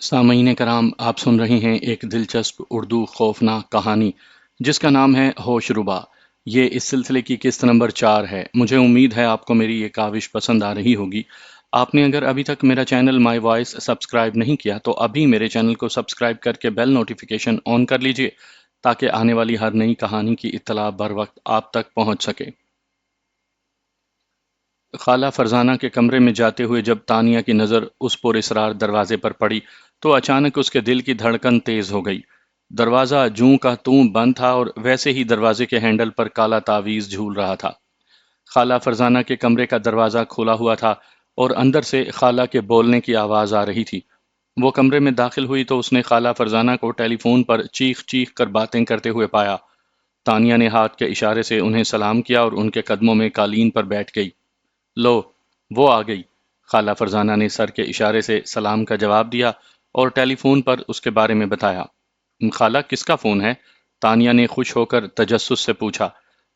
سامعین کرام، آپ سن رہے ہیں ایک دلچسپ اردو خوفناک کہانی جس کا نام ہے ہوش ربا۔ یہ اس سلسلے کی قسط نمبر 4 ہے۔ مجھے امید ہے آپ کو میری یہ کاوش پسند آ رہی ہوگی۔ آپ نے اگر ابھی تک میرا چینل مائی وائس سبسکرائب نہیں کیا تو ابھی میرے چینل کو سبسکرائب کر کے بیل نوٹیفیکیشن آن کر لیجئے تاکہ آنے والی ہر نئی کہانی کی اطلاع بر وقت آپ تک پہنچ سکے۔ خالہ فرزانہ کے کمرے میں جاتے ہوئے جب تانیہ کی نظر اس پر اسرار دروازے پر پڑی تو اچانک اس کے دل کی دھڑکن تیز ہو گئی۔ دروازہ جوں کا توں بند تھا اور ویسے ہی دروازے کے ہینڈل پر کالا تعویذ جھول رہا تھا۔ خالہ فرزانہ کے کمرے کا دروازہ کھلا ہوا تھا اور اندر سے خالہ کے بولنے کی آواز آ رہی تھی۔ وہ کمرے میں داخل ہوئی تو اس نے خالہ فرزانہ کو ٹیلی فون پر چیخ چیخ کر باتیں کرتے ہوئے پایا۔ تانیہ نے ہاتھ کے اشارے سے انہیں سلام کیا اور ان کے قدموں میں قالین پر بیٹھ گئی۔ لو، وہ آ گئی۔ خالہ فرزانہ نے سر کے اشارے سے سلام کا جواب دیا اور ٹیلی فون پر اس کے بارے میں بتایا۔ خالہ، کس کا فون ہے؟ تانیہ نے خوش ہو کر تجسس سے پوچھا۔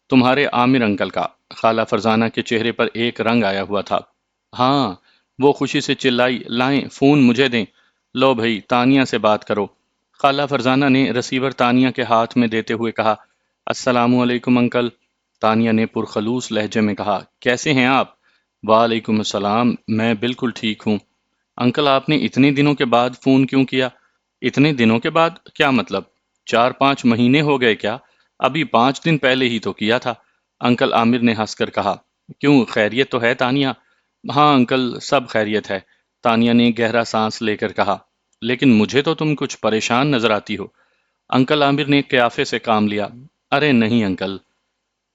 تمہارے عامر انکل کا۔ خالہ فرزانہ کے چہرے پر ایک رنگ آیا ہوا تھا۔ ہاں، وہ خوشی سے چلائی، لائیں فون مجھے دیں۔ لو بھئی، تانیہ سے بات کرو۔ خالہ فرزانہ نے رسیور تانیہ کے ہاتھ میں دیتے ہوئے کہا، السلام علیکم انکل۔ تانیہ نے پرخلوص لہجے میں کہا، کیسے ہیں آپ؟ وعلیکم السلام، میں بالکل ٹھیک ہوں۔ انکل، آپ نے اتنے دنوں کے بعد فون کیوں کیا؟ اتنے دنوں کے بعد کیا مطلب؟ 4-5 مہینے ہو گئے کیا؟ ابھی 5 دن پہلے ہی تو کیا تھا۔ انکل عامر نے ہنس کر کہا۔ کیوں، خیریت تو ہے تانیہ؟ ہاں انکل، سب خیریت ہے، تانیہ نے گہرا سانس لے کر کہا۔ لیکن مجھے تو تم کچھ پریشان نظر آتی ہو۔ انکل عامر نے قیافے سے کام لیا۔ ارے نہیں انکل،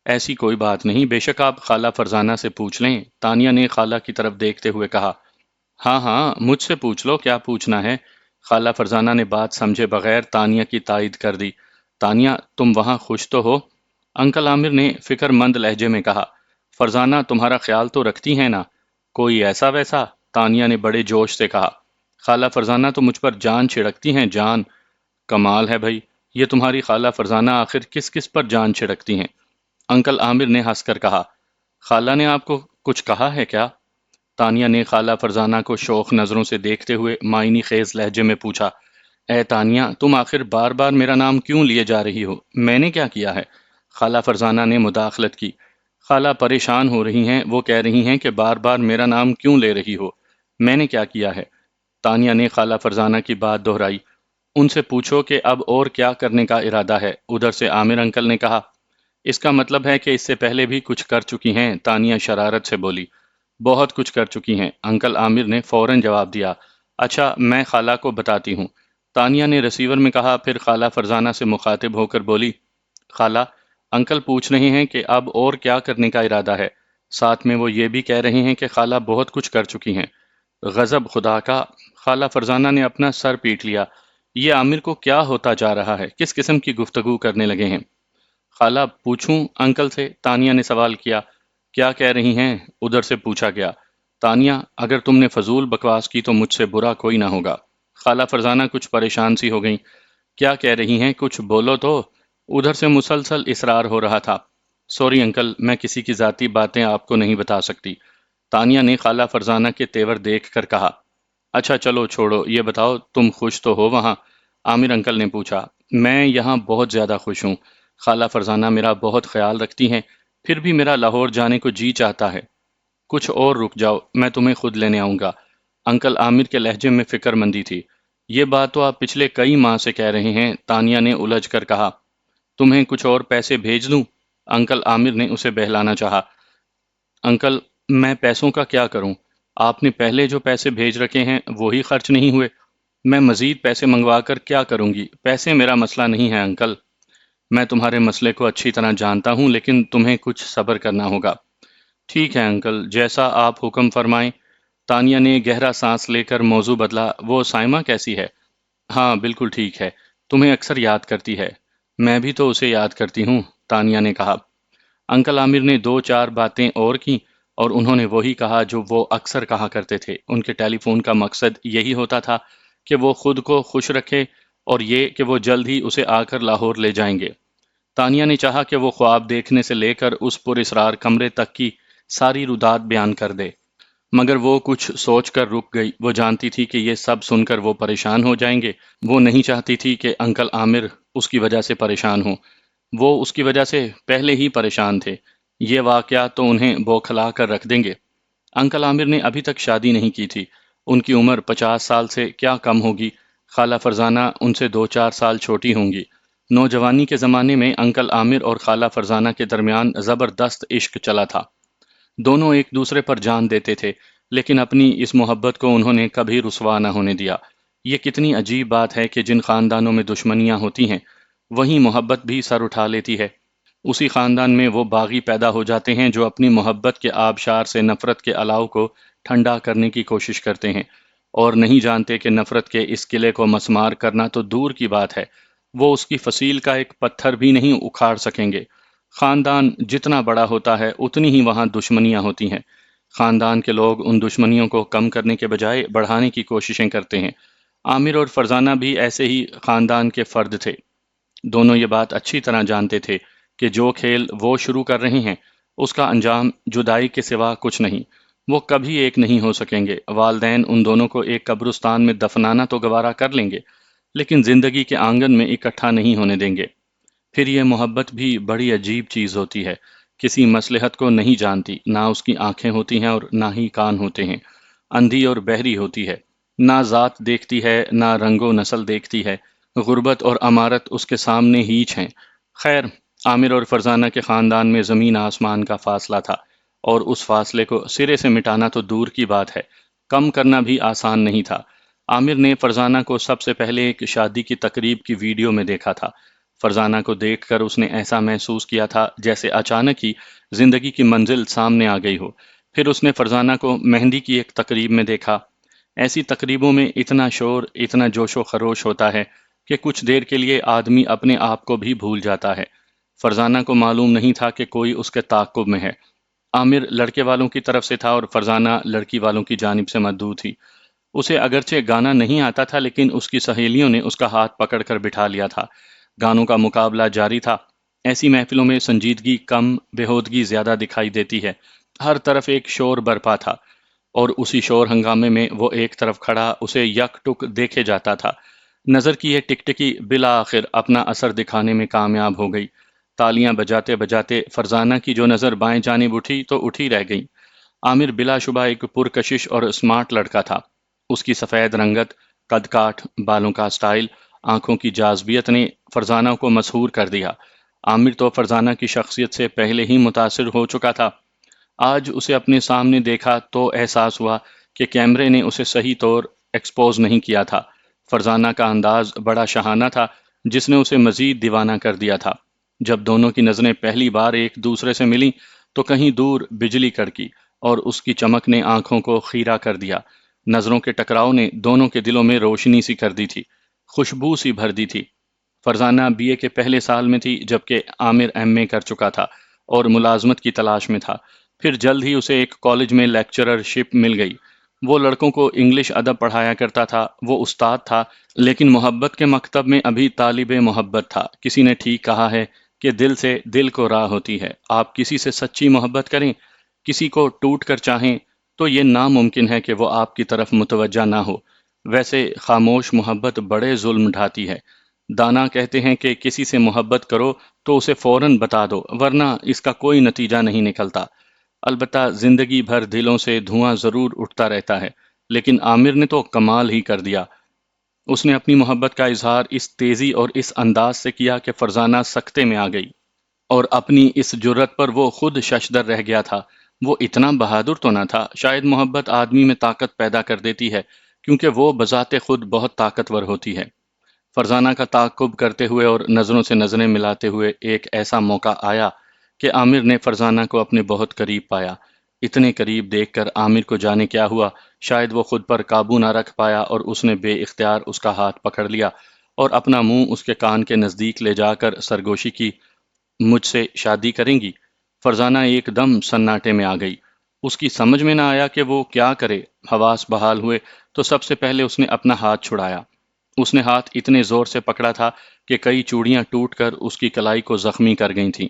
ایسی کوئی بات نہیں، بے شک آپ خالہ فرزانہ سے پوچھ لیں، تانیہ نے خالہ کی طرف دیکھتے ہوئے کہا۔ ہاں ہاں، مجھ سے پوچھ لو، کیا پوچھنا ہے؟ خالہ فرزانہ نے بات سمجھے بغیر تانیہ کی تائید کر دی۔ تانیہ، تم وہاں خوش تو ہو؟ انکل عامر نے فکر مند لہجے میں کہا۔ فرزانہ تمہارا خیال تو رکھتی ہے نا؟ کوئی ایسا ویسا؟ تانیہ نے بڑے جوش سے کہا۔ خالہ فرزانہ تو مجھ پر جان چھڑکتی ہیں، جان۔ کمال ہے بھائی، یہ تمہاری خالہ فرزانہ آخر کس کس پر جان چھڑکتی ہیں؟ انکل عامر نے ہنس کر کہا۔ خالہ نے آپ کو کچھ کہا ہے کیا؟ تانیہ نے خالہ فرزانہ کو شوق نظروں سے دیکھتے ہوئے معنی خیز لہجے میں پوچھا۔ اے تانیہ، تم آخر بار بار میرا نام کیوں لیے جا رہی ہو؟ میں نے کیا کیا ہے؟ خالہ فرزانہ نے مداخلت کی۔ خالہ پریشان ہو رہی ہیں، وہ کہہ رہی ہیں کہ بار بار میرا نام کیوں لے رہی ہو؟ میں نے کیا کیا ہے؟ تانیہ نے خالہ فرزانہ کی بات دہرائی۔ ان سے پوچھو کہ اب اور کیا کرنے کا ارادہ ہے، ادھر سے عامر انکل نے کہا۔ اس کا مطلب ہے کہ اس سے پہلے بھی کچھ کر چکی ہیں، تانیہ شرارت سے بولی۔ بہت کچھ کر چکی ہیں، انکل عامر نے فوراً جواب دیا۔ اچھا، میں خالہ کو بتاتی ہوں، تانیہ نے ریسیور میں کہا، پھر خالہ فرزانہ سے مخاطب ہو کر بولی۔ خالہ، انکل پوچھ رہے ہیں کہ اب اور کیا کرنے کا ارادہ ہے، ساتھ میں وہ یہ بھی کہہ رہے ہیں کہ خالہ بہت کچھ کر چکی ہیں۔ غضب خدا کا! خالہ فرزانہ نے اپنا سر پیٹ لیا۔ یہ عامر کو کیا ہوتا جا رہا ہے؟ کس قسم کی گفتگو کرنے لگے ہیں؟ خالہ، پوچھوں انکل سے؟ تانیہ نے سوال کیا۔ کیا کہہ رہی ہیں؟ ادھر سے پوچھا گیا۔ تانیہ، اگر تم نے فضول بکواس کی تو مجھ سے برا کوئی نہ ہوگا۔ خالہ فرزانہ کچھ پریشان سی ہو گئیں۔ کیا کہہ رہی ہیں؟ کچھ بولو تو۔ ادھر سے مسلسل اصرار ہو رہا تھا۔ سوری انکل، میں کسی کی ذاتی باتیں آپ کو نہیں بتا سکتی، تانیہ نے خالہ فرزانہ کے تیور دیکھ کر کہا۔ اچھا چلو چھوڑو، یہ بتاؤ تم خوش تو ہو وہاں؟ عامر انکل نے پوچھا۔ میں یہاں بہت زیادہ خوش ہوں، خالہ فرزانہ میرا بہت خیال رکھتی ہیں، پھر بھی میرا لاہور جانے کو جی چاہتا ہے۔ کچھ اور رک جاؤ، میں تمہیں خود لینے آؤں گا۔ انکل عامر کے لہجے میں فکر مندی تھی۔ یہ بات تو آپ پچھلے کئی ماہ سے کہہ رہے ہیں، تانیہ نے الجھ کر کہا۔ تمہیں کچھ اور پیسے بھیج دوں؟ انکل عامر نے اسے بہلانا چاہا۔ انکل، میں پیسوں کا کیا کروں؟ آپ نے پہلے جو پیسے بھیج رکھے ہیں وہی خرچ نہیں ہوئے، میں مزید پیسے منگوا کر کیا کروں گی؟ پیسے میرا مسئلہ نہیں ہے انکل، میں تمہارے مسئلے کو اچھی طرح جانتا ہوں، لیکن تمہیں کچھ صبر کرنا ہوگا۔ ٹھیک ہے انکل، جیسا آپ حکم فرمائیں۔ تانیہ نے گہرا سانس لے کر موضوع بدلا۔ وہ سائمہ کیسی ہے؟ ہاں بالکل ٹھیک ہے، تمہیں اکثر یاد کرتی ہے۔ میں بھی تو اسے یاد کرتی ہوں، تانیہ نے کہا۔ انکل عامر نے 2-4 باتیں اور کیں اور انہوں نے وہی کہا جو وہ اکثر کہا کرتے تھے۔ ان کے ٹیلی فون کا مقصد یہی ہوتا تھا کہ وہ خود کو خوش رکھے اور یہ کہ وہ جلد ہی اسے آ کر لاہور لے جائیں گے۔ تانیہ نے چاہا کہ وہ خواب دیکھنے سے لے کر اس پر اسرار کمرے تک کی ساری رودات بیان کر دے، مگر وہ کچھ سوچ کر رک گئی۔ وہ جانتی تھی کہ یہ سب سن کر وہ پریشان ہو جائیں گے۔ وہ نہیں چاہتی تھی کہ انکل عامر اس کی وجہ سے پریشان ہوں۔ وہ اس کی وجہ سے پہلے ہی پریشان تھے۔ یہ واقعات تو انہیں بوکھلا کر رکھ دیں گے۔ انکل عامر نے ابھی تک شادی نہیں کی تھی۔ ان کی عمر 50 سال سے کیا کم ہوگی۔ خالہ فرزانہ ان سے 2 4 سال چھوٹی ہوں گی۔ نوجوانی کے زمانے میں انکل عامر اور خالہ فرزانہ کے درمیان زبردست عشق چلا تھا۔ دونوں ایک دوسرے پر جان دیتے تھے، لیکن اپنی اس محبت کو انہوں نے کبھی رسوا نہ ہونے دیا۔ یہ کتنی عجیب بات ہے کہ جن خاندانوں میں دشمنیاں ہوتی ہیں، وہیں محبت بھی سر اٹھا لیتی ہے۔ اسی خاندان میں وہ باغی پیدا ہو جاتے ہیں جو اپنی محبت کے آبشار سے نفرت کے الاؤ کو ٹھنڈا کرنے کی کوشش کرتے ہیں، اور نہیں جانتے کہ نفرت کے اس قلعے کو مسمار کرنا تو دور کی بات ہے، وہ اس کی فصیل کا ایک پتھر بھی نہیں اکھاڑ سکیں گے۔ خاندان جتنا بڑا ہوتا ہے اتنی ہی وہاں دشمنیاں ہوتی ہیں۔ خاندان کے لوگ ان دشمنیوں کو کم کرنے کے بجائے بڑھانے کی کوششیں کرتے ہیں۔ عامر اور فرزانہ بھی ایسے ہی خاندان کے فرد تھے۔ دونوں یہ بات اچھی طرح جانتے تھے کہ جو کھیل وہ شروع کر رہے ہیں اس کا انجام جدائی کے سوا کچھ نہیں۔ وہ کبھی ایک نہیں ہو سکیں گے۔ والدین ان دونوں کو ایک قبرستان میں دفنانا تو گوارا کر لیں گے، لیکن زندگی کے آنگن میں اکٹھا نہیں ہونے دیں گے۔ پھر یہ محبت بھی بڑی عجیب چیز ہوتی ہے۔ کسی مصلحت کو نہیں جانتی، نہ اس کی آنکھیں ہوتی ہیں اور نہ ہی کان ہوتے ہیں۔ اندھی اور بہری ہوتی ہے، نہ ذات دیکھتی ہے نہ رنگ و نسل دیکھتی ہے۔ غربت اور امارت اس کے سامنے ہیچ ہیں۔ خیر، عامر اور فرزانہ کے خاندان میں زمین آسمان کا فاصلہ تھا، اور اس فاصلے کو سرے سے مٹانا تو دور کی بات ہے، کم کرنا بھی آسان نہیں تھا۔ عامر نے فرزانہ کو سب سے پہلے ایک شادی کی تقریب کی ویڈیو میں دیکھا تھا۔ فرزانہ کو دیکھ کر اس نے ایسا محسوس کیا تھا جیسے اچانک ہی زندگی کی منزل سامنے آ گئی ہو۔ پھر اس نے فرزانہ کو مہندی کی ایک تقریب میں دیکھا۔ ایسی تقریبوں میں اتنا شور، اتنا جوش و خروش ہوتا ہے کہ کچھ دیر کے لیے آدمی اپنے آپ کو بھی بھول جاتا ہے۔ فرزانہ کو معلوم نہیں تھا کہ کوئی اس کے تعاقب میں ہے۔ عامر لڑکے والوں کی طرف سے تھا اور فرزانہ لڑکی والوں کی جانب سے مدعو تھی۔ اسے اگرچہ گانا نہیں آتا تھا، لیکن اس کی سہیلیوں نے اس کا ہاتھ پکڑ کر بٹھا لیا تھا۔ گانوں کا مقابلہ جاری تھا۔ ایسی محفلوں میں سنجیدگی کم، بےہودگی زیادہ دکھائی دیتی ہے۔ ہر طرف ایک شور برپا تھا، اور اسی شور ہنگامے میں وہ ایک طرف کھڑا اسے یک ٹک دیکھے جاتا تھا۔ نظر کی یہ ٹکٹکی بالآخر اپنا اثر دکھانے میں کامیاب ہو گئی۔ تالیاں بجاتے بجاتے فرزانہ کی جو نظر بائیں جانب اٹھی تو اٹھی رہ گئی۔ عامر بلا شبہ ایک پرکشش اور اسمارٹ لڑکا تھا۔ اس کی سفید رنگت، قد کاٹ، بالوں کا سٹائل، آنکھوں کی جاذبیت نے فرزانہ کو مسحور کر دیا۔ عامر تو فرزانہ کی شخصیت سے پہلے ہی متاثر ہو چکا تھا۔ آج اسے اپنے سامنے دیکھا تو احساس ہوا کہ کیمرے نے اسے صحیح طور ایکسپوز نہیں کیا تھا۔ فرزانہ کا انداز بڑا شاہانہ تھا، جس نے اسے مزید دیوانہ کر دیا تھا۔ جب دونوں کی نظریں پہلی بار ایک دوسرے سے ملیں تو کہیں دور بجلی کڑکی، اور اس کی چمک نے آنکھوں کو خیرہ کر دیا۔ نظروں کے ٹکراؤ نے دونوں کے دلوں میں روشنی سی کر دی تھی، خوشبو سی بھر دی تھی۔ فرزانہ بی اے کے پہلے سال میں تھی، جبکہ عامر ایم اے کر چکا تھا اور ملازمت کی تلاش میں تھا۔ پھر جلد ہی اسے ایک کالج میں لیکچرر شپ مل گئی۔ وہ لڑکوں کو انگلش ادب پڑھایا کرتا تھا۔ وہ استاد تھا، لیکن محبت کے مکتب میں ابھی طالب محبت تھا۔ کسی نے ٹھیک کہا ہے کہ دل سے دل کو راہ ہوتی ہے۔ آپ کسی سے سچی محبت کریں، کسی کو ٹوٹ کر چاہیں، تو یہ ناممکن ہے کہ وہ آپ کی طرف متوجہ نہ ہو۔ ویسے خاموش محبت بڑے ظلم ڈھاتی ہے۔ دانا کہتے ہیں کہ کسی سے محبت کرو تو اسے فوراً بتا دو، ورنہ اس کا کوئی نتیجہ نہیں نکلتا۔ البتہ زندگی بھر دلوں سے دھواں ضرور اٹھتا رہتا ہے، لیکن عامر نے تو کمال ہی کر دیا۔ اس نے اپنی محبت کا اظہار اس تیزی اور اس انداز سے کیا کہ فرزانہ سکتے میں آ گئی، اور اپنی اس جرت پر وہ خود ششدر رہ گیا تھا۔ وہ اتنا بہادر تو نہ تھا۔ شاید محبت آدمی میں طاقت پیدا کر دیتی ہے، کیونکہ وہ بذات خود بہت طاقتور ہوتی ہے۔ فرزانہ کا تعاقب کرتے ہوئے اور نظروں سے نظریں ملاتے ہوئے ایک ایسا موقع آیا کہ عامر نے فرزانہ کو اپنے بہت قریب پایا۔ اتنے قریب دیکھ کر عامر کو جانے کیا ہوا، شاید وہ خود پر قابو نہ رکھ پایا اور اس نے بے اختیار اس کا ہاتھ پکڑ لیا اور اپنا منہ اس کے کان کے نزدیک لے جا کر سرگوشی کی، مجھ سے شادی کریں گی؟ فرزانہ ایک دم سناٹے میں آ گئی۔ اس کی سمجھ میں نہ آیا کہ وہ کیا کرے۔ حواس بحال ہوئے تو سب سے پہلے اس نے اپنا ہاتھ چھڑایا۔ اس نے ہاتھ اتنے زور سے پکڑا تھا کہ کئی چوڑیاں ٹوٹ کر اس کی کلائی کو زخمی کر گئی تھیں۔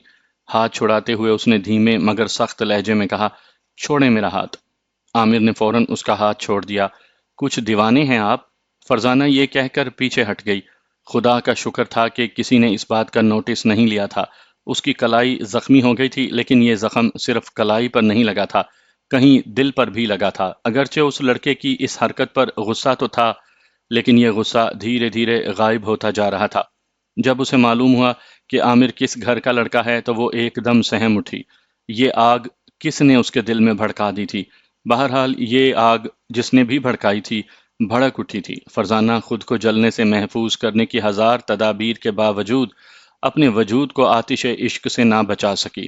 ہاتھ چھڑاتے ہوئے اس نے دھیمے مگر سخت لہجے میں کہا، چھوڑیں میرا ہاتھ۔ عامر نے فوراً اس کا ہاتھ چھوڑ دیا۔ کچھ دیوانے ہیں آپ؟ فرزانہ یہ کہہ کر پیچھے ہٹ گئی۔ خدا کا شکر تھا کہ کسی نے اس بات کا نوٹس نہیں لیا تھا۔ اس کی کلائی زخمی ہو گئی تھی، لیکن یہ زخم صرف کلائی پر نہیں لگا تھا، کہیں دل پر بھی لگا تھا۔ اگرچہ اس لڑکے کی اس حرکت پر غصہ تو تھا، لیکن یہ غصہ دھیرے دھیرے غائب ہوتا جا رہا تھا۔ جب اسے معلوم ہوا کہ عامر کس گھر کا لڑکا ہے تو وہ ایک دم سہم اٹھی۔ یہ آگ کس نے اس کے دل میں بھڑکا دی تھی؟ بہرحال یہ آگ جس نے بھی بھڑکائی تھی بھڑک اٹھی تھی۔ فرزانہ خود کو جلنے سے محفوظ کرنے کی ہزار تدابیر کے باوجود اپنے وجود کو آتش عشق سے نہ بچا سکی۔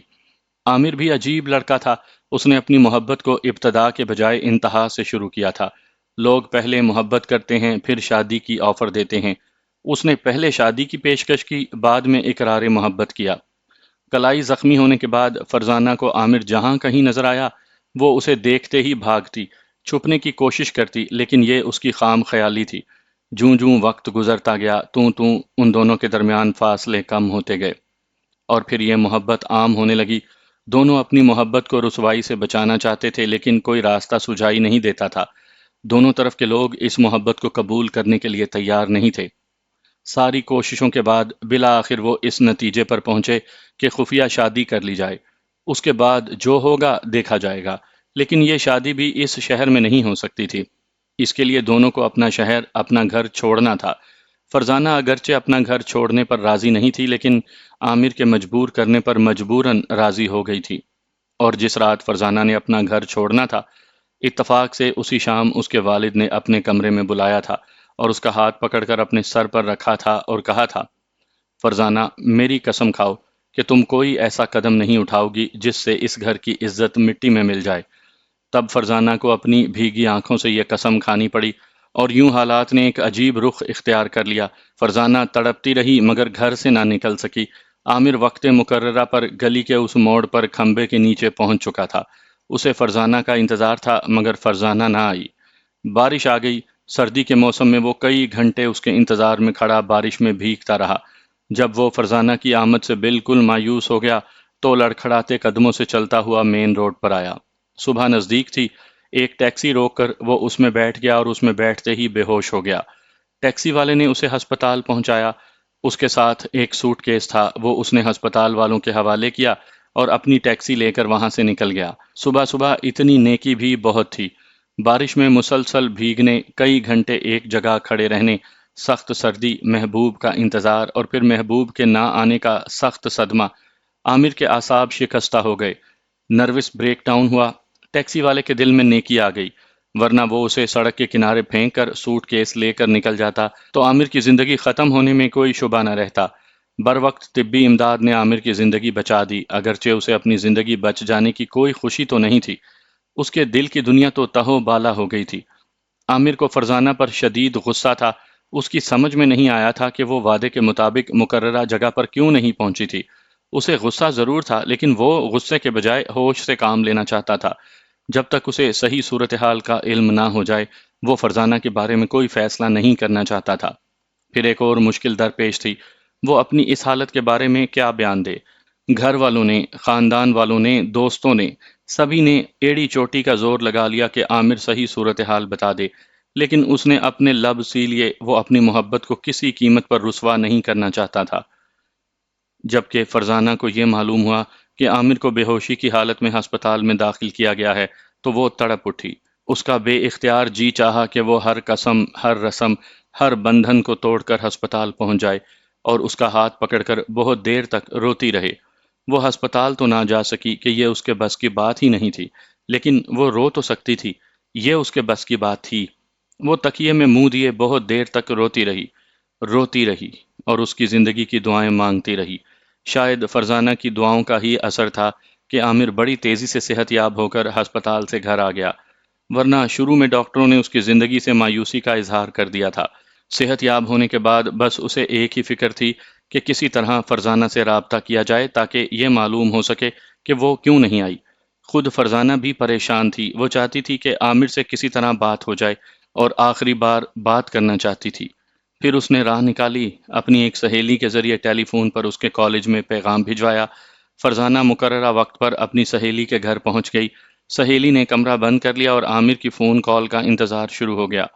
عامر بھی عجیب لڑکا تھا۔ اس نے اپنی محبت کو ابتدا کے بجائے انتہا سے شروع کیا تھا۔ لوگ پہلے محبت کرتے ہیں، پھر شادی کی آفر دیتے ہیں۔ اس نے پہلے شادی کی پیشکش کی، بعد میں اقرار محبت کیا۔ کلائی زخمی ہونے کے بعد فرزانہ کو عامر جہاں کہیں نظر آیا وہ اسے دیکھتے ہی بھاگتی، چھپنے کی کوشش کرتی، لیکن یہ اس کی خام خیالی تھی۔ جوں جوں وقت گزرتا گیا توں ان دونوں کے درمیان فاصلے کم ہوتے گئے، اور پھر یہ محبت عام ہونے لگی۔ دونوں اپنی محبت کو رسوائی سے بچانا چاہتے تھے، لیکن کوئی راستہ سجائی نہیں دیتا تھا۔ دونوں طرف کے لوگ اس محبت کو قبول کرنے کے لیے تیار نہیں تھے۔ ساری کوششوں کے بعد بالآخر وہ اس نتیجے پر پہنچے کہ خفیہ شادی کر لی جائے۔ اس کے بعد جو ہوگا دیکھا جائے گا، لیکن یہ شادی بھی اس شہر میں نہیں ہو سکتی تھی۔ اس کے لیے دونوں کو اپنا شہر، اپنا گھر چھوڑنا تھا۔ فرزانہ اگرچہ اپنا گھر چھوڑنے پر راضی نہیں تھی، لیکن عامر کے مجبور کرنے پر مجبوراً راضی ہو گئی تھی۔ اور جس رات فرزانہ نے اپنا گھر چھوڑنا تھا، اتفاق سے اسی شام اس کے والد نے اپنے کمرے میں بلایا تھا اور اس کا ہاتھ پکڑ کر اپنے سر پر رکھا تھا اور کہا تھا، فرزانہ میری قسم کھاؤ کہ تم کوئی ایسا قدم نہیں اٹھاؤ گی جس سے اس گھر کی عزت مٹی میں مل جائے۔ تب فرزانہ کو اپنی بھیگی آنکھوں سے یہ قسم کھانی پڑی، اور یوں حالات نے ایک عجیب رخ اختیار کر لیا۔ فرزانہ تڑپتی رہی مگر گھر سے نہ نکل سکی۔ عامر وقت مقررہ پر گلی کے اس موڑ پر کھمبے کے نیچے پہنچ چکا تھا۔ اسے فرزانہ کا انتظار تھا مگر فرزانہ نہ آئی۔ بارش آ گئی۔ سردی کے موسم میں وہ کئی گھنٹے اس کے انتظار میں کھڑا بارش میں بھیگتا رہا۔ جب وہ فرزانہ کی آمد سے بالکل مایوس ہو گیا تو لڑکھڑاتے قدموں سے چلتا ہوا مین روڈ پر آیا۔ صبح نزدیک تھی۔ ایک ٹیکسی روک کر وہ اس میں بیٹھ گیا اور اس میں بیٹھتے ہی بے ہوش ہو گیا۔ ٹیکسی والے نے اسے ہسپتال پہنچایا۔ اس کے ساتھ ایک سوٹ کیس تھا، وہ اس نے ہسپتال والوں کے حوالے کیا اور اپنی ٹیکسی لے کر وہاں سے نکل گیا۔ صبح صبح اتنی نیکی بھی بہت تھی۔ بارش میں مسلسل بھیگنے، کئی گھنٹے ایک جگہ کھڑے رہنے، سخت سردی، محبوب کا انتظار اور پھر محبوب کے نہ آنے کا سخت صدمہ، عامر کے اعصاب شکستہ ہو گئے۔ نروس بریک ڈاؤن ہوا۔ ٹیکسی والے کے دل میں نیکی آ گئی، ورنہ وہ اسے سڑک کے کنارے پھینک کر سوٹ کیس لے کر نکل جاتا تو عامر کی زندگی ختم ہونے میں کوئی شبہ نہ رہتا۔ بروقت طبی امداد نے عامر کی زندگی بچا دی، اگرچہ اسے اپنی زندگی بچ جانے کی کوئی خوشی تو نہیں تھی۔ اس کے دل کی دنیا تو تہو بالا ہو گئی تھی۔ عامر کو فرزانہ پر شدید غصہ تھا۔ اس کی سمجھ میں نہیں آیا تھا کہ وہ وعدے کے مطابق مقررہ جگہ پر کیوں نہیں پہنچی تھی۔ اسے غصہ ضرور تھا، لیکن وہ غصے کے بجائے ہوش سے کام لینا چاہتا تھا۔ جب تک اسے صحیح صورتحال کا علم نہ ہو جائے وہ فرزانہ کے بارے میں کوئی فیصلہ نہیں کرنا چاہتا تھا۔ پھر ایک اور مشکل درپیش تھی، وہ اپنی اس حالت کے بارے میں کیا بیان دے۔ گھر والوں نے، خاندان والوں نے، دوستوں نے، سبھی نے ایڑی چوٹی کا زور لگا لیا کہ عامر صحیح صورتحال بتا دے، لیکن اس نے اپنے لب سی لیے۔ وہ اپنی محبت کو کسی قیمت پر رسوا نہیں کرنا چاہتا تھا۔ جبکہ فرزانہ کو یہ معلوم ہوا کہ عامر کو بے ہوشی کی حالت میں ہسپتال میں داخل کیا گیا ہے تو وہ تڑپ اٹھی۔ اس کا بے اختیار جی چاہا کہ وہ ہر قسم، ہر رسم، ہر بندھن کو توڑ کر ہسپتال پہنچ جائے اور اس کا ہاتھ پکڑ کر بہت دیر تک روتی رہے۔ وہ ہسپتال تو نہ جا سکی کہ یہ اس کے بس کی بات ہی نہیں تھی، لیکن وہ رو تو سکتی تھی، یہ اس کے بس کی بات تھی۔ وہ تکیے میں منہ دیے بہت دیر تک روتی رہی اور اس کی زندگی کی دعائیں مانگتی رہی۔ شاید فرزانہ کی دعاؤں کا ہی اثر تھا کہ عامر بڑی تیزی سے صحت یاب ہو کر ہسپتال سے گھر آ گیا، ورنہ شروع میں ڈاکٹروں نے اس کی زندگی سے مایوسی کا اظہار کر دیا تھا۔ صحت یاب ہونے کے بعد بس اسے ایک ہی فکر تھی کہ کسی طرح فرزانہ سے رابطہ کیا جائے تاکہ یہ معلوم ہو سکے کہ وہ کیوں نہیں آئی۔ خود فرزانہ بھی پریشان تھی، وہ چاہتی تھی کہ عامر سے کسی طرح بات ہو جائے اور آخری بار بات کرنا چاہتی تھی۔ پھر اس نے راہ نکالی، اپنی ایک سہیلی کے ذریعے ٹیلی فون پر اس کے کالج میں پیغام بھجوایا۔ فرزانہ مقررہ وقت پر اپنی سہیلی کے گھر پہنچ گئی۔ سہیلی نے کمرہ بند کر لیا اور عامر کی فون کال کا انتظار شروع ہو گیا۔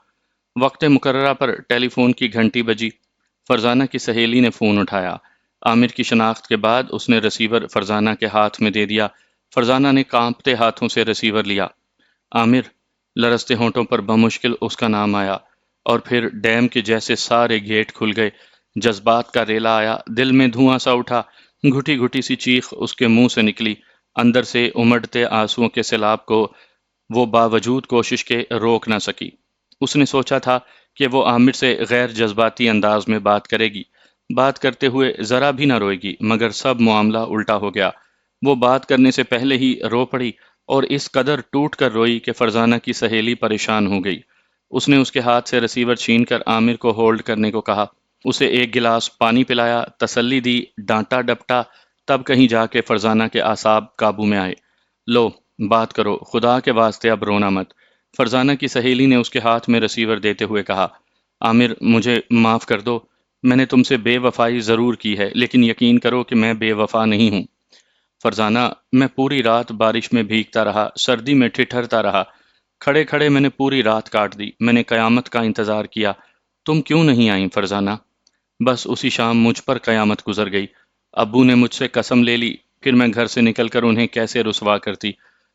وقت مقررہ پر ٹیلی فون کی گھنٹی بجی۔ فرزانہ کی سہیلی نے فون اٹھایا۔ عامر کی شناخت کے بعد اس نے ریسیور فرزانہ کے ہاتھ میں دے دیا۔ فرزانہ نے کانپتے ہاتھوں سے ریسیور لیا۔ عامر، لرزتے ہونٹوں پر بمشکل اس کا نام آیا، اور پھر ڈیم کے جیسے سارے گیٹ کھل گئے۔ جذبات کا ریلا آیا، دل میں دھواں سا اٹھا، گھٹی گھٹی سی چیخ اس کے منہ سے نکلی، اندر سے امڑتے آنسوؤں کے سیلاب کو وہ باوجود کوشش کے روک نہ سکی۔ اس نے سوچا تھا کہ وہ عامر سے غیر جذباتی انداز میں بات کرے گی، بات کرتے ہوئے ذرا بھی نہ روئے گی، مگر سب معاملہ الٹا ہو گیا۔ وہ بات کرنے سے پہلے ہی رو پڑی، اور اس قدر ٹوٹ کر روئی کہ فرزانہ کی سہیلی پریشان ہو گئی۔ اس نے اس کے ہاتھ سے ریسیور چھین کر عامر کو ہولڈ کرنے کو کہا، اسے ایک گلاس پانی پلایا، تسلی دی، ڈانٹا ڈپٹا، تب کہیں جا کے فرزانہ کے اعصاب قابو میں آئے۔ لو، بات کرو، خدا کے واسطے اب رونا مت۔ فرزانہ کی سہیلی نے اس کے ہاتھ میں ریسیور دیتے ہوئے کہا، عامر، مجھے معاف کر دو، میں نے تم سے بے وفائی ضرور کی ہے، لیکن یقین کرو کہ میں بے وفا نہیں ہوں۔ فرزانہ، میں پوری رات بارش میں بھیگتا رہا، سردی میں ٹھٹھرتا رہا، کھڑے کھڑے میں نے پوری رات کاٹ دی، میں نے قیامت کا انتظار کیا، تم کیوں نہیں آئیں فرزانہ؟ بس اسی شام مجھ پر قیامت گزر گئی۔ ابو نے مجھ سے قسم لے لی، پھر میں گھر سے نکل کر انہیں کیسے رسوا کرتی۔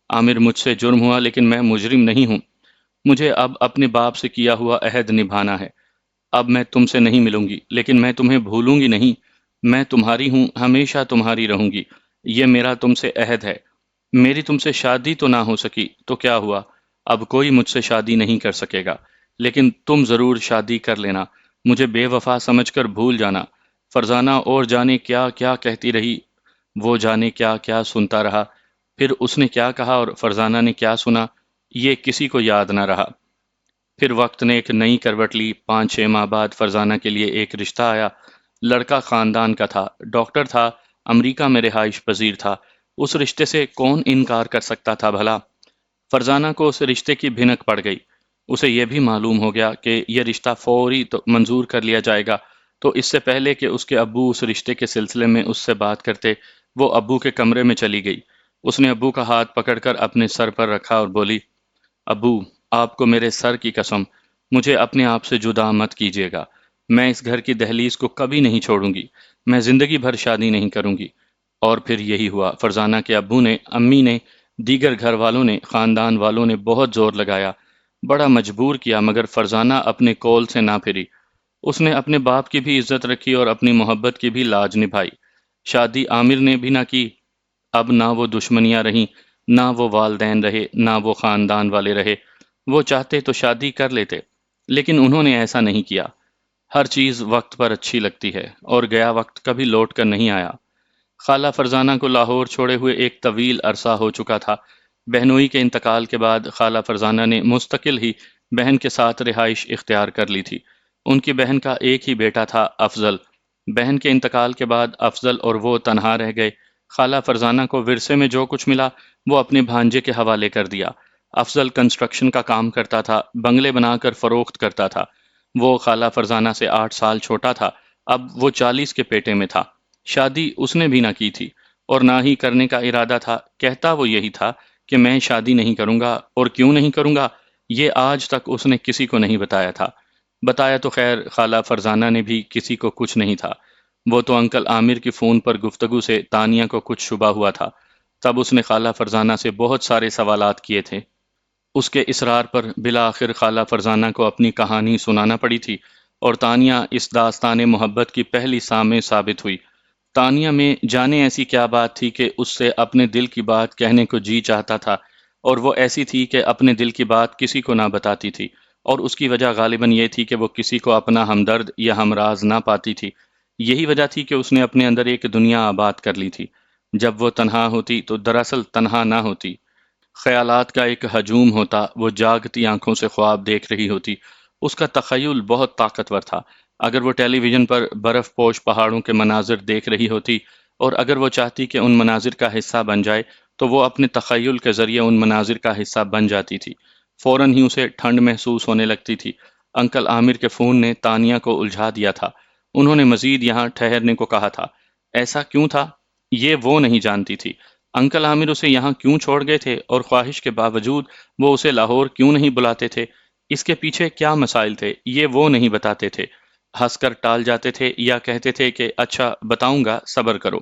عامر، مجھ سے جرم ہوا، لیکن میں مجرم نہیں ہوں۔ مجھے اب اپنے باپ سے کیا ہوا عہد نبھانا ہے۔ اب میں تم سے نہیں ملوں گی، لیکن میں تمہیں بھولوں گی نہیں۔ میں تمہاری ہوں، ہمیشہ تمہاری رہوں گی، یہ میرا تم سے عہد ہے۔ میری تم سے شادی تو نہ ہو سکی تو کیا ہوا، اب کوئی مجھ سے شادی نہیں کر سکے گا، لیکن تم ضرور شادی کر لینا، مجھے بے وفا سمجھ کر بھول جانا۔ فرزانہ اور جانے کیا کیا کہتی رہی، وہ جانے کیا کیا سنتا رہا، پھر اس نے کیا کہا اور فرزانہ نے کیا سنا، یہ کسی کو یاد نہ رہا۔ پھر وقت نے ایک نئی کروٹ لی۔ 5-6 ماہ بعد فرزانہ کے لیے ایک رشتہ آیا۔ لڑکا خاندان کا تھا، ڈاکٹر تھا، امریکہ میں رہائش پذیر تھا۔ اس رشتے سے کون انکار کر سکتا تھا بھلا؟ فرزانہ کو اس رشتے کی بھنک پڑ گئی۔ اسے یہ بھی معلوم ہو گیا کہ یہ رشتہ فوری تو منظور کر لیا جائے گا، تو اس سے پہلے کہ اس کے ابو اس رشتے کے سلسلے میں اس سے بات کرتے، وہ ابو کے کمرے میں چلی گئی۔ اس نے ابو کا ہاتھ پکڑ کر اپنے سر پر رکھا اور بولی، ابو، آپ کو میرے سر کی قسم، مجھے اپنے آپ سے جدا مت کیجیے گا۔ میں اس گھر کی دہلیز کو کبھی نہیں چھوڑوں گی، میں زندگی بھر شادی نہیں کروں گی۔ اور پھر یہی ہوا۔ فرزانہ کے ابو نے، امی نے، دیگر گھر والوں نے، خاندان والوں نے بہت زور لگایا، بڑا مجبور کیا، مگر فرزانہ اپنے کول سے نہ پھری۔ اس نے اپنے باپ کی بھی عزت رکھی اور اپنی محبت کی بھی لاج نبھائی۔ شادی عامر نے بھی نہ کی۔ اب نہ وہ دشمنیاں رہیں، نہ وہ والدین رہے، نہ وہ خاندان والے رہے۔ وہ چاہتے تو شادی کر لیتے، لیکن انہوں نے ایسا نہیں کیا۔ ہر چیز وقت پر اچھی لگتی ہے، اور گیا وقت کبھی لوٹ کر نہیں آیا۔ خالہ فرزانہ کو لاہور چھوڑے ہوئے ایک طویل عرصہ ہو چکا تھا۔ بہنوئی کے انتقال کے بعد خالہ فرزانہ نے مستقل ہی بہن کے ساتھ رہائش اختیار کر لی تھی۔ ان کی بہن کا ایک ہی بیٹا تھا، افضل۔ بہن کے انتقال کے بعد افضل اور وہ تنہا رہ گئے۔ خالہ فرزانہ کو ورثے میں جو کچھ ملا وہ اپنے بھانجے کے حوالے کر دیا۔ افضل کنسٹرکشن کا کام کرتا تھا، بنگلے بنا کر فروخت کرتا تھا۔ وہ خالہ فرزانہ سے 8 سال چھوٹا تھا، اب وہ 40 کے پیٹے میں تھا۔ شادی اس نے بھی نہ کی تھی، اور نہ ہی کرنے کا ارادہ تھا۔ کہتا وہ یہی تھا کہ میں شادی نہیں کروں گا، اور کیوں نہیں کروں گا یہ آج تک اس نے کسی کو نہیں بتایا تھا۔ بتایا تو خیر خالہ فرزانہ نے بھی کسی کو کچھ نہیں تھا۔ وہ تو انکل عامر کی فون پر گفتگو سے تانیہ کو کچھ شبہ ہوا تھا، تب اس نے خالہ فرزانہ سے بہت سارے سوالات کیے تھے۔ اس کے اصرار پر بالآخر خالہ فرزانہ کو اپنی کہانی سنانا پڑی تھی، اور تانیہ اس داستان محبت کی پہلی سامع ثابت ہوئی۔ تانیہ میں جانے ایسی کیا بات تھی کہ اس سے اپنے دل کی بات کہنے کو جی چاہتا تھا، اور وہ ایسی تھی کہ اپنے دل کی بات کسی کو نہ بتاتی تھی، اور اس کی وجہ غالباً یہ تھی کہ وہ کسی کو اپنا ہمدرد یا ہمراز نہ پاتی تھی۔ یہی وجہ تھی کہ اس نے اپنے اندر ایک دنیا آباد کر لی تھی۔ جب وہ تنہا ہوتی تو دراصل تنہا نہ ہوتی، خیالات کا ایک ہجوم ہوتا، وہ جاگتی آنکھوں سے خواب دیکھ رہی ہوتی۔ اس کا تخیل بہت طاقتور تھا۔ اگر وہ ٹیلی ویژن پر برف پوش پہاڑوں کے مناظر دیکھ رہی ہوتی، اور اگر وہ چاہتی کہ ان مناظر کا حصہ بن جائے، تو وہ اپنے تخیل کے ذریعے ان مناظر کا حصہ بن جاتی تھی۔ فوراً ہی اسے ٹھنڈ محسوس ہونے لگتی تھی۔ انکل عامر کے فون نے تانیہ کو الجھا دیا تھا۔ انہوں نے مزید یہاں ٹھہرنے کو کہا تھا۔ ایسا کیوں تھا، یہ وہ نہیں جانتی تھی۔ انکل عامر اسے یہاں کیوں چھوڑ گئے تھے اور خواہش کے باوجود وہ اسے لاہور کیوں نہیں بلاتے تھے؟ اس کے پیچھے کیا مسائل تھے یہ وہ نہیں بتاتے تھے، ہنس کر ٹال جاتے تھے یا کہتے تھے کہ اچھا بتاؤں گا صبر کرو۔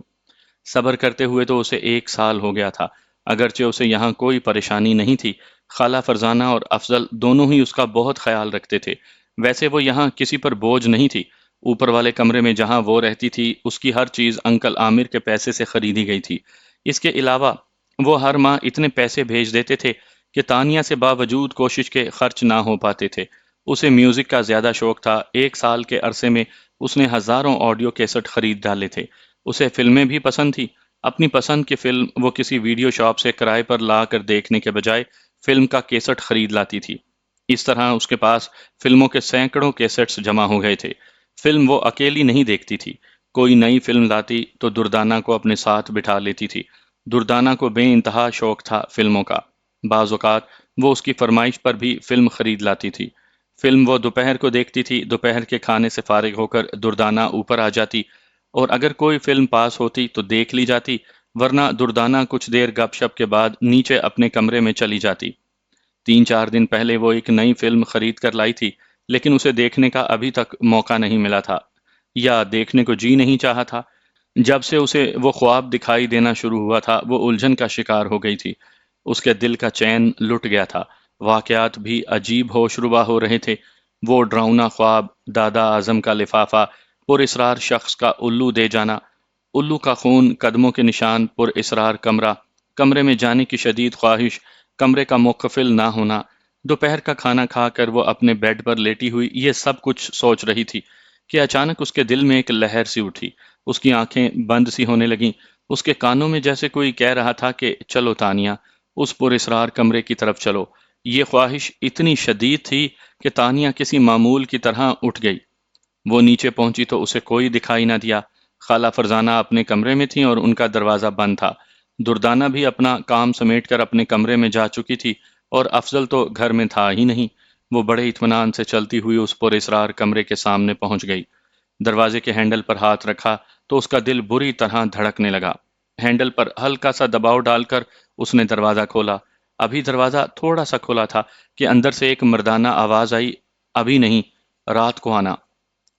صبر کرتے ہوئے تو اسے 1 سال ہو گیا تھا، اگرچہ اسے یہاں کوئی پریشانی نہیں تھی۔ خالہ فرزانہ اور افضل دونوں ہی اس کا بہت خیال رکھتے تھے، ویسے وہ یہاں کسی پر بوجھ نہیں تھی۔ اوپر والے کمرے میں جہاں وہ رہتی تھی اس کی ہر چیز انکل عامر کے پیسے سے خریدی گئی تھی۔ اس کے علاوہ وہ ہر ماہ اتنے پیسے بھیج دیتے تھے کہ تانیہ سے باوجود کوشش کے خرچ نہ ہو پاتے تھے۔ اسے میوزک کا زیادہ شوق تھا، 1 سال کے عرصے میں اس نے ہزاروں آڈیو کیسٹ خرید ڈالے تھے۔ اسے فلمیں بھی پسند تھی، اپنی پسند کی فلم وہ کسی ویڈیو شاپ سے کرائے پر لا کر دیکھنے کے بجائے فلم کا کیسٹ خرید لاتی تھی۔ اس طرح اس کے پاس فلموں کے سینکڑوں کیسٹس جمع ہو گئے تھے۔ فلم وہ اکیلی نہیں دیکھتی تھی، کوئی نئی فلم لاتی تو دردانہ کو اپنے ساتھ بٹھا لیتی تھی۔ دردانہ کو بے انتہا شوق تھا فلموں کا، بعض اوقات وہ اس کی فرمائش پر بھی فلم خرید لاتی تھی۔ فلم وہ دوپہر کو دیکھتی تھی، دوپہر کے کھانے سے فارغ ہو کر دردانہ اوپر آ جاتی اور اگر کوئی فلم پاس ہوتی تو دیکھ لی جاتی، ورنہ دردانہ کچھ دیر گپ شپ کے بعد نیچے اپنے کمرے میں چلی جاتی۔ 3 4 دن پہلے وہ ایک نئی فلم خرید کر لائی تھی، لیکن اسے دیکھنے کا ابھی تک موقع نہیں ملا تھا، یا دیکھنے کو جی نہیں چاہا تھا۔ جب سے اسے وہ خواب دکھائی دینا شروع ہوا تھا وہ الجھن کا شکار ہو گئی تھی، اس کے دل کا چین لٹ گیا تھا، واقعات بھی عجیب ہوش ربا ہو رہے تھے۔ وہ ڈراؤنا خواب، دادا اعظم کا لفافہ، پر اسرار شخص کا الو دے جانا، الو کا خون، قدموں کے نشان، پر اسرار کمرہ، کمرے میں جانے کی شدید خواہش، کمرے کا مقفل نہ ہونا، دوپہر کا کھانا کھا کر وہ اپنے بیڈ پر لیٹی ہوئی یہ سب کچھ سوچ رہی تھی کہ اچانک اس کے دل میں ایک لہر سی اٹھی، اس کی آنکھیں بند سی ہونے لگیں، اس کے کانوں میں جیسے کوئی کہہ رہا تھا کہ چلو تانیہ، اس پر اسرار کمرے کی طرف چلو۔ یہ خواہش اتنی شدید تھی کہ تانیہ کسی معمول کی طرح اٹھ گئی۔ وہ نیچے پہنچی تو اسے کوئی دکھائی نہ دیا۔ خالہ فرزانہ اپنے کمرے میں تھیں اور ان کا دروازہ بند تھا۔ دردانہ بھی اپنا کام سمیٹ کر اپنے کمرے میں جا چکی تھی اور افضل تو گھر میں تھا ہی نہیں۔ وہ بڑے اطمینان سے چلتی ہوئی اس پر اسرار کمرے کے سامنے پہنچ گئی۔ دروازے کے ہینڈل پر ہاتھ رکھا تو اس کا دل بری طرح دھڑکنے لگا۔ ہینڈل پر ہلکا سا دباؤ ڈال کر اس نے دروازہ کھولا۔ ابھی دروازہ تھوڑا سا کھلا تھا کہ اندر سے ایک مردانہ آواز آئی، ابھی نہیں، رات کو آنا۔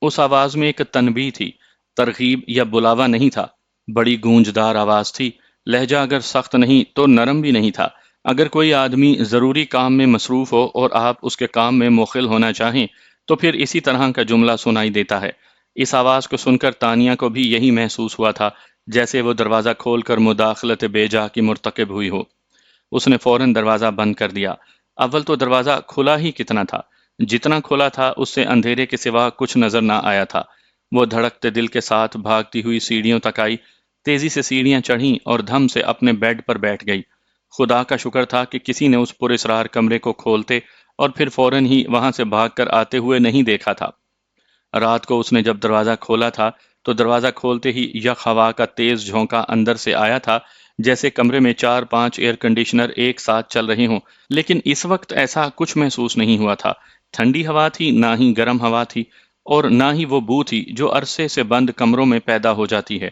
اس آواز میں ایک تنبیہ تھی، ترغیب یا بلاوا نہیں تھا، بڑی گونجدار آواز تھی۔ لہجہ اگر سخت نہیں تو نرم بھی نہیں تھا۔ اگر کوئی آدمی ضروری کام میں مصروف ہو اور آپ اس کے کام میں مخل ہونا چاہیں تو پھر اسی طرح کا جملہ سنائی دیتا ہے۔ اس آواز کو سن کر تانیہ کو بھی یہی محسوس ہوا تھا جیسے وہ دروازہ کھول کر مداخلت بے جا کی مرتکب ہوئی ہو۔ اس نے فوراً دروازہ بند کر دیا۔ اول تو دروازہ کھلا ہی کتنا تھا، جتنا کھلا تھا اس سے اندھیرے کے سوا کچھ نظر نہ آیا تھا۔ وہ دھڑکتے دل کے ساتھ بھاگتی ہوئی سیڑھیوں تک آئی، تیزی سے سیڑھیاں چڑھیں اور دھم سے اپنے بیڈ پر بیٹھ گئی۔ خدا کا شکر تھا کہ کسی نے اس پر اسرار کمرے کو کھولتے اور پھر فوراً ہی وہاں سے بھاگ کر آتے ہوئے نہیں دیکھا تھا۔ رات کو اس نے جب دروازہ کھولا تھا تو دروازہ کھولتے ہی یک ہوا کا تیز جھونکا اندر سے آیا تھا، جیسے کمرے میں 4 5 ایئر کنڈیشنر ایک ساتھ چل رہے ہوں، لیکن اس وقت ایسا کچھ محسوس نہیں ہوا تھا۔ ٹھنڈی ہوا تھی، نہ ہی گرم ہوا تھی، اور نہ ہی وہ بو تھی جو عرصے سے بند کمروں میں پیدا ہو جاتی ہے۔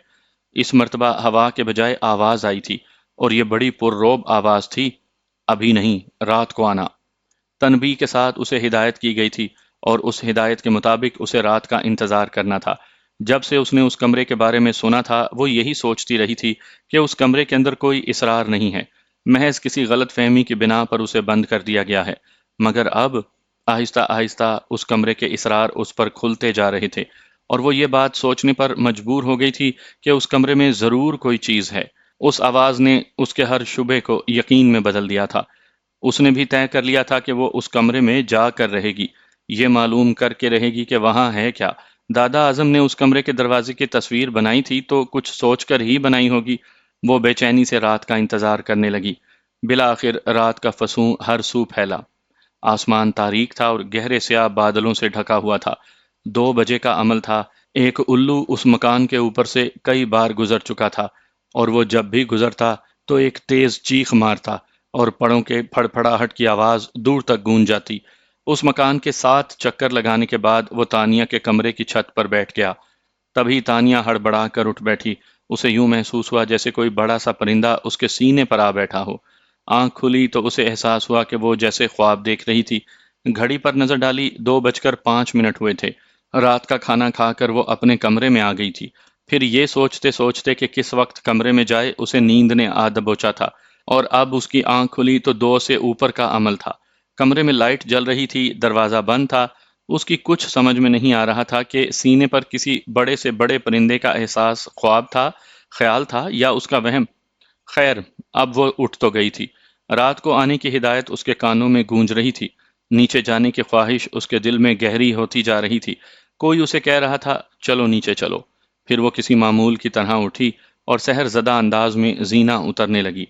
اس مرتبہ ہوا کے بجائے آواز آئی تھی، اور یہ بڑی پررعب آواز تھی، ابھی نہیں، رات کو آنا۔ تنبیہ کے ساتھ اسے ہدایت کی گئی تھی اور اس ہدایت کے مطابق اسے رات کا انتظار کرنا تھا۔ جب سے اس نے اس کمرے کے بارے میں سنا تھا وہ یہی سوچتی رہی تھی کہ اس کمرے کے اندر کوئی اسرار نہیں ہے، محض کسی غلط فہمی کی بنا پر اسے بند کر دیا گیا ہے۔ مگر اب آہستہ آہستہ اس کمرے کے اسرار اس پر کھلتے جا رہے تھے، اور وہ یہ بات سوچنے پر مجبور ہو گئی تھی کہ اس کمرے میں ضرور کوئی چیز ہے۔ اس آواز نے اس کے ہر شبہ کو یقین میں بدل دیا تھا۔ اس نے بھی طے کر لیا تھا کہ وہ اس کمرے میں جا کر رہے گی، یہ معلوم کر کے رہے گی کہ وہاں ہے کیا۔ دادا اعظم نے اس کمرے کے دروازے کی تصویر بنائی تھی تو کچھ سوچ کر ہی بنائی ہوگی۔ وہ بے چینی سے رات کا انتظار کرنے لگی۔ بالآخر رات کا فسوں ہر سو پھیلا۔ آسمان تاریک تھا اور گہرے سیاہ بادلوں سے ڈھکا ہوا تھا۔ 2 بجے کا عمل تھا۔ ایک الو اس مکان کے اوپر سے کئی بار گزر چکا تھا، اور وہ جب بھی گزرتا تو ایک تیز چیخ مارتا اور پڑوں کے پھڑ پھڑاہٹ کی آواز دور تک گونج جاتی۔ اس مکان کے 7 چکر لگانے کے بعد وہ تانیہ کے کمرے کی چھت پر بیٹھ گیا۔ تبھی تانیہ ہڑبڑا کر اٹھ بیٹھی اسے یوں محسوس ہوا جیسے کوئی بڑا سا پرندہ اس کے سینے پر آ بیٹھا ہو۔ آنکھ کھلی تو اسے احساس ہوا کہ وہ جیسے خواب دیکھ رہی تھی۔ گھڑی پر نظر ڈالی، 2:05 ہوئے تھے۔ رات کا کھانا کھا کر وہ اپنے کمرے میں آ گئی تھی۔ پھر یہ سوچتے سوچتے کہ کس وقت کمرے میں جائے، اسے نیند نے آ دبوچا تھا، اور اب اس کی آنکھ کھلی تو 2 سے اوپر کا عمل تھا۔ کمرے میں لائٹ جل رہی تھی، دروازہ بند تھا۔ اس کی کچھ سمجھ میں نہیں آ رہا تھا کہ سینے پر کسی بڑے سے بڑے پرندے کا احساس خواب تھا، خیال تھا، یا اس کا وہم۔ خیر، اب وہ اٹھ تو گئی تھی۔ رات کو آنے کی ہدایت اس کے کانوں میں گونج رہی تھی۔ نیچے جانے کی خواہش اس کے دل میں گہری ہوتی جا رہی تھی۔ کوئی اسے کہہ رہا تھا، چلو نیچے چلو۔ پھر وہ کسی معمول کی طرح اٹھی اور سحر زدہ انداز میں زینہ اترنے لگی۔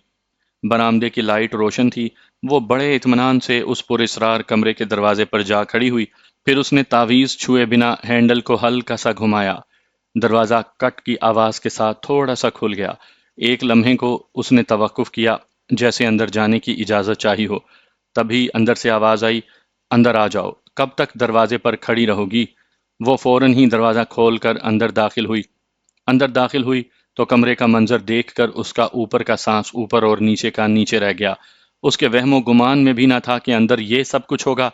برآمدے کی لائٹ روشن تھی۔ وہ بڑے اطمینان سے اس پراسرار کمرے کے دروازے پر جا کھڑی ہوئی۔ پھر اس نے تعویذ چھوئے بنا ہینڈل کو ہلکا سا گھمایا۔ دروازہ کٹ کی آواز کے ساتھ تھوڑا سا کھل گیا۔ ایک لمحے کو اس نے توقف کیا، جیسے اندر جانے کی اجازت چاہی ہو۔ تبھی اندر سے آواز آئی، اندر آ جاؤ، کب تک دروازے پر کھڑی رہو گی؟ وہ فوراً ہی دروازہ کھول کر اندر داخل ہوئی۔ اندر داخل ہوئی تو کمرے کا منظر دیکھ کر اس کا اوپر کا سانس اوپر اور نیچے کا نیچے رہ گیا۔ اس کے وہم و گمان میں بھی نہ تھا کہ اندر یہ سب کچھ ہوگا۔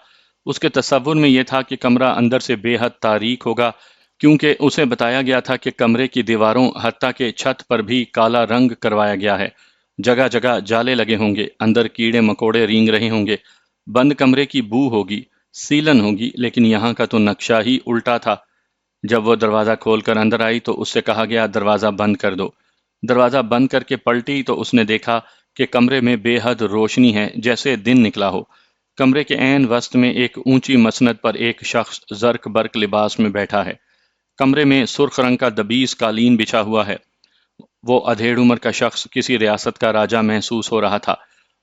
اس کے تصور میں یہ تھا کہ کمرہ اندر سے بے حد تاریک ہوگا، کیونکہ اسے بتایا گیا تھا کہ کمرے کی دیواروں حتیٰ کہ چھت پر بھی کالا رنگ کروایا گیا ہے۔ جگہ جگہ جالے لگے ہوں گے، اندر کیڑے مکوڑے رینگ رہے ہوں گے، بند کمرے کی بو ہوگی، سیلن ہوگی، لیکن یہاں کا تو نقشہ ہی الٹا تھا۔ جب وہ دروازہ کھول کر اندر آئی تو اس سے کہا گیا، دروازہ بند کر دو۔ دروازہ بند کر کے پلٹی تو اس نے دیکھا کہ کمرے میں بے حد روشنی ہے، جیسے دن نکلا ہو۔ کمرے کے عین وسط میں ایک اونچی مسند پر ایک شخص زرق برق لباس میں بیٹھا ہے۔ کمرے میں سرخ رنگ کا دبیس قالین بچھا ہوا ہے۔ وہ ادھیڑ عمر کا شخص کسی ریاست کا راجہ محسوس ہو رہا تھا۔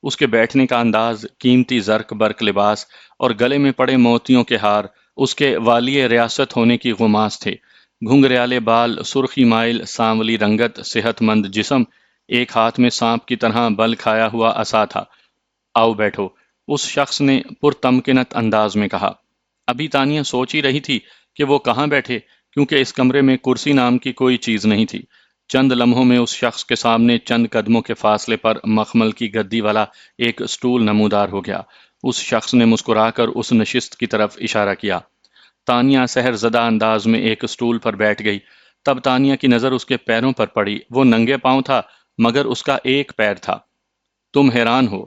اس کے بیٹھنے کا انداز، قیمتی زرق برق لباس اور گلے میں پڑے موتیوں کے ہار اس کے والی ریاست ہونے کی غماس تھے۔ گھنگریالے بال، سرخی مائل سانولی رنگت، صحت مند جسم، ایک ہاتھ میں سانپ کی طرح بل کھایا ہوا عصا تھا۔ آؤ بیٹھو، اس شخص نے پرتمکنت انداز میں کہا۔ ابھی تانیہ سوچ ہی رہی تھی کہ وہ کہاں بیٹھے، کیونکہ اس کمرے میں کرسی نام کی کوئی چیز نہیں تھی۔ چند لمحوں میں اس شخص کے سامنے چند قدموں کے فاصلے پر مخمل کی گدی والا ایک سٹول نمودار ہو گیا۔ اس شخص نے مسکرا کر اس نشست کی طرف اشارہ کیا۔ تانیہ سحر زدہ انداز میں ایک سٹول پر بیٹھ گئی۔ تب تانیہ کی نظر اس کے پیروں پر پڑی۔ وہ ننگے پاؤں تھا، مگر اس کا ایک پیر تھا۔ تم حیران ہو؟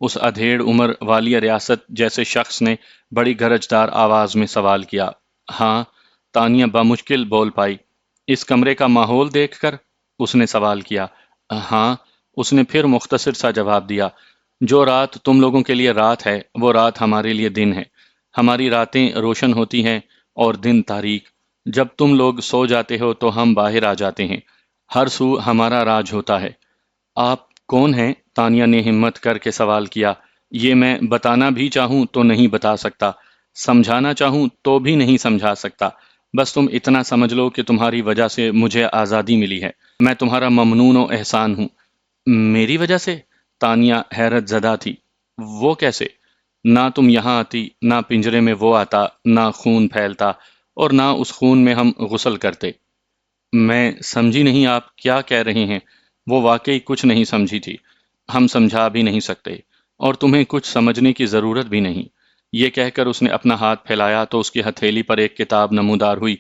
اس ادھیڑ عمر والی ریاست جیسے شخص نے بڑی گرجدار آواز میں سوال کیا۔ ہاں، تانیہ بمشکل بول پائی۔ اس کمرے کا ماحول دیکھ کر؟ اس نے سوال کیا۔ ہاں، اس نے پھر مختصر سا جواب دیا۔ جو رات تم لوگوں کے لیے رات ہے، وہ رات ہمارے لیے دن ہے۔ ہماری راتیں روشن ہوتی ہیں اور دن تاریک۔ جب تم لوگ سو جاتے ہو تو ہم باہر آ جاتے ہیں۔ ہر سو ہمارا راج ہوتا ہے۔ آپ کون ہیں؟ تانیہ نے ہمت کر کے سوال کیا۔ یہ میں بتانا بھی چاہوں تو نہیں بتا سکتا، سمجھانا چاہوں تو بھی نہیں سمجھا سکتا۔ بس تم اتنا سمجھ لو کہ تمہاری وجہ سے مجھے آزادی ملی ہے۔ میں تمہارا ممنون و احسان ہوں۔ میری وجہ سے؟ تانیہ حیرت زدہ تھی۔ وہ کیسے؟ نہ تم یہاں آتی، نہ پنجرے میں وہ آتا، نہ خون پھیلتا، اور نہ اس خون میں ہم غسل کرتے۔ میں سمجھی نہیں، آپ کیا کہہ رہے ہیں؟ وہ واقعی کچھ نہیں سمجھی تھی۔ ہم سمجھا بھی نہیں سکتے، اور تمہیں کچھ سمجھنے کی ضرورت بھی نہیں۔ یہ کہہ کر اس نے اپنا ہاتھ پھیلایا تو اس کی ہتھیلی پر ایک کتاب نمودار ہوئی۔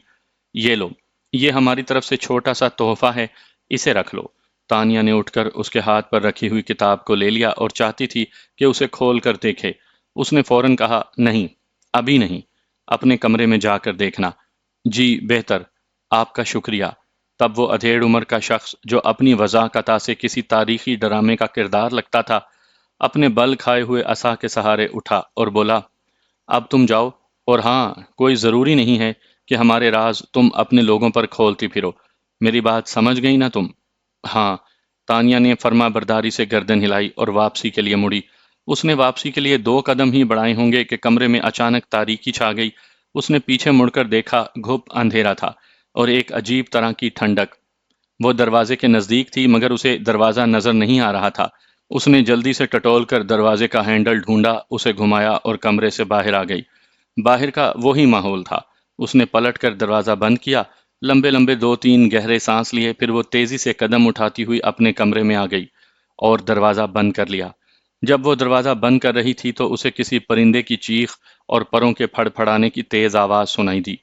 یہ لو، یہ ہماری طرف سے چھوٹا سا تحفہ ہے، اسے رکھ لو۔ تانیہ نے اٹھ کر اس کے ہاتھ پر رکھی ہوئی کتاب کو لے لیا اور چاہتی تھی کہ اسے کھول کر دیکھے۔ اس نے فوراً کہا، نہیں، ابھی نہیں، اپنے کمرے میں جا کر دیکھنا۔ جی بہتر، آپ کا شکریہ۔ تب وہ ادھیڑ عمر کا شخص، جو اپنی وضاحت سے کسی تاریخی ڈرامے کا کردار لگتا تھا، اپنے بل کھائے ہوئے عصا کے سہارے اٹھا اور بولا، اب تم جاؤ، اور ہاں، کوئی ضروری نہیں ہے کہ ہمارے راز تم اپنے لوگوں پر کھولتی پھرو۔ میری بات سمجھ گئی نا تم؟ ہاں۔ تانیہ نے فرما برداری سے گردن ہلائی اور واپسی کے لیے مڑی۔ اس نے واپسی کے لیے 2 قدم ہی بڑھائے ہوں گے کہ کمرے میں اچانک تاریکی چھا گئی۔ اس نے پیچھے مڑ کر دیکھا، گھپ اندھیرا تھا اور ایک عجیب طرح کی ٹھنڈک۔ وہ دروازے کے نزدیک تھی، مگر اسے دروازہ نظر نہیں آ رہا تھا۔ اس نے جلدی سے ٹٹول کر دروازے کا ہینڈل ڈھونڈا، اسے گھمایا اور کمرے سے باہر آ گئی۔ باہر کا وہی ماحول تھا۔ اس نے پلٹ کر دروازہ بند کیا، لمبے لمبے 2-3 گہرے سانس لیے، پھر وہ تیزی سے قدم اٹھاتی ہوئی اپنے کمرے میں آ گئی اور دروازہ بند کر لیا۔ جب وہ دروازہ بند کر رہی تھی تو اسے کسی پرندے کی چیخ اور پروں کے پھڑ پھڑانے کی تیز آواز سنائی دی۔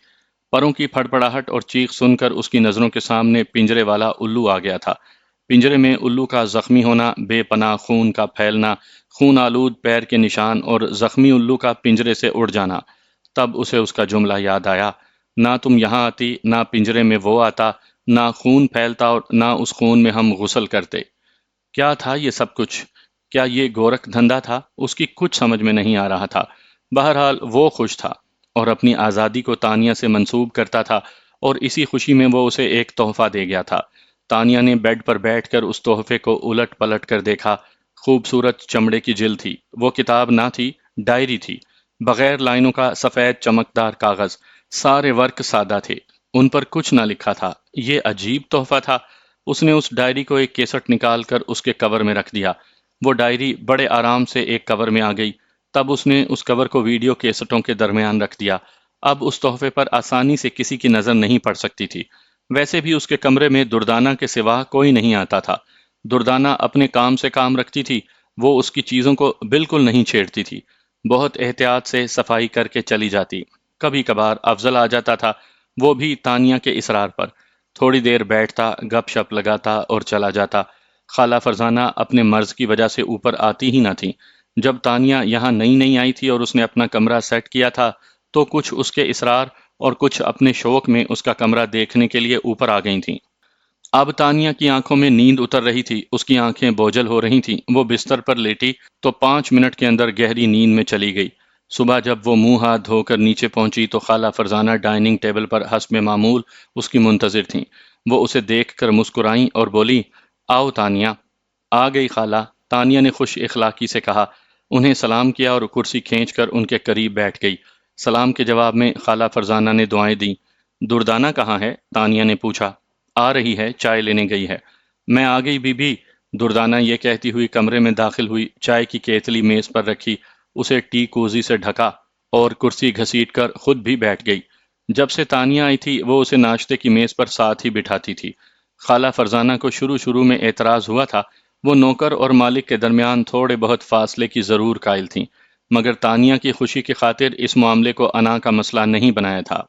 پروں کی پھڑ پڑاہٹ اور چیخ سن کر اس کی نظروں کے سامنے پنجرے والا الو آ گیا تھا۔ پنجرے میں الو کا زخمی ہونا، بے پناہ خون کا پھیلنا، خون آلود پیر کے نشان اور زخمی الو کا پنجرے سے اڑ جانا۔ تب اسے اس کا جملہ یاد آیا، نہ تم یہاں آتی، نہ پنجرے میں وہ آتا، نہ خون پھیلتا اور نہ اس خون میں ہم غسل کرتے۔ کیا تھا یہ سب کچھ؟ کیا یہ گورکھ دھندا تھا؟ اس کی کچھ سمجھ میں نہیں آ رہا تھا۔ بہرحال وہ خوش تھا اور اپنی آزادی کو تانیہ سے منسوب کرتا تھا، اور اسی خوشی میں وہ اسے ایک تحفہ دے گیا تھا۔ تانیہ نے بیڈ پر بیٹھ کر اس تحفے کو الٹ پلٹ کر دیکھا۔ خوبصورت چمڑے کی جلد تھی۔ وہ کتاب نہ تھی، ڈائری تھی، بغیر لائنوں کا سفید چمکدار کاغذ۔ سارے ورق سادہ تھے، ان پر کچھ نہ لکھا تھا۔ یہ عجیب تحفہ تھا۔ اس نے اس ڈائری کو ایک کیسٹ نکال کر اس کے کور میں رکھ دیا۔ وہ ڈائری بڑے آرام سے ایک کور میں آ گئی۔ تب اس نے اس کور کو ویڈیو کیسٹوں کے درمیان رکھ دیا۔ اب اس تحفے پر آسانی سے کسی کی نظر نہیں پڑ سکتی تھی۔ ویسے بھی اس کے کمرے میں دردانہ کے سوا کوئی نہیں آتا تھا۔ دردانہ اپنے کام سے کام رکھتی تھی، وہ اس کی چیزوں کو بالکل نہیں چھیڑتی تھی۔ بہت احتیاط سے صفائی کر کے چلی جاتی۔ کبھی کبھار افضل آ جاتا تھا، وہ بھی تانیہ کے اصرار پر۔ تھوڑی دیر بیٹھتا، گپ شپ لگاتا اور چلا جاتا۔ خالہ فرزانہ اپنے مرض کی وجہ سے اوپر آتی ہی نہ تھیں۔ جب تانیہ یہاں نئی نئی آئی تھی اور اس نے اپنا کمرہ سیٹ کیا تھا تو کچھ اس کے اصرار اور کچھ اپنے شوق میں اس کا کمرہ دیکھنے کے لیے اوپر آ گئی تھیں۔ اب تانیہ کی آنکھوں میں نیند اتر رہی تھی، اس کی آنکھیں بوجھل ہو رہی تھیں۔ وہ بستر پر لیٹی تو 5 منٹ کے اندر گہری نیند میں چلی گئی۔ صبح جب وہ منہ ہاتھ دھو کر نیچے پہنچی تو خالہ فرزانہ ڈائننگ ٹیبل پر حسب معمول اس کی منتظر تھیں۔ وہ اسے دیکھ کر مسکرائیں اور بولی، آؤ تانیہ۔ آ گئی خالہ، تانیہ نے خوش اخلاقی سے کہا۔ انہیں سلام کیا اور کرسی کھینچ کر ان کے قریب بیٹھ گئی۔ سلام کے جواب میں خالہ فرزانہ نے دعائیں دیں۔ دردانہ کہاں ہے؟ تانیہ نے پوچھا۔ آ رہی ہے، چائے لینے گئی ہے۔ میں آ گئی بی بی، دردانہ یہ کہتی ہوئی کمرے میں داخل ہوئی، چائے کی کیتلی میز پر رکھی، اسے ٹی کوزی سے ڈھکا اور کرسی گھسیٹ کر خود بھی بیٹھ گئی۔ جب سے تانیہ آئی تھی وہ اسے ناشتے کی میز پر ساتھ ہی بٹھاتی تھی۔ خالہ فرزانہ کو شروع میں اعتراض ہوا تھا، وہ نوکر اور مالک کے درمیان تھوڑے بہت فاصلے کی ضرور قائل تھیں، مگر تانیہ کی خوشی کی خاطر اس معاملے کو انا کا مسئلہ نہیں بنایا تھا۔